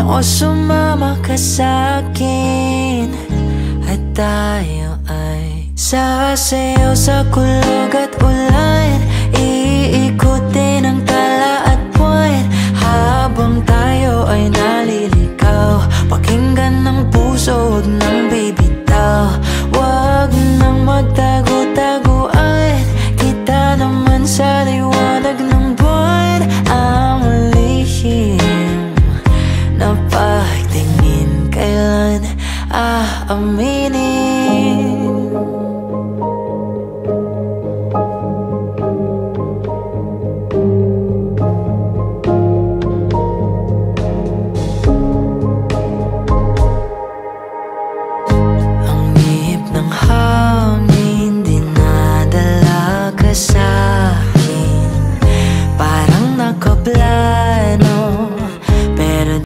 o sumama ka sa'kin at tayo ay sasayaw sa kulog at ulan. Iikutin ang tala at buwan habang tayo ay naliligaw. Pakinggan ng puso, huwag nang bibitaw. Huwag nang magtago-taguan, kita naman sa liwanag ng buwan. Ang lihim na pagtingin kailan aamin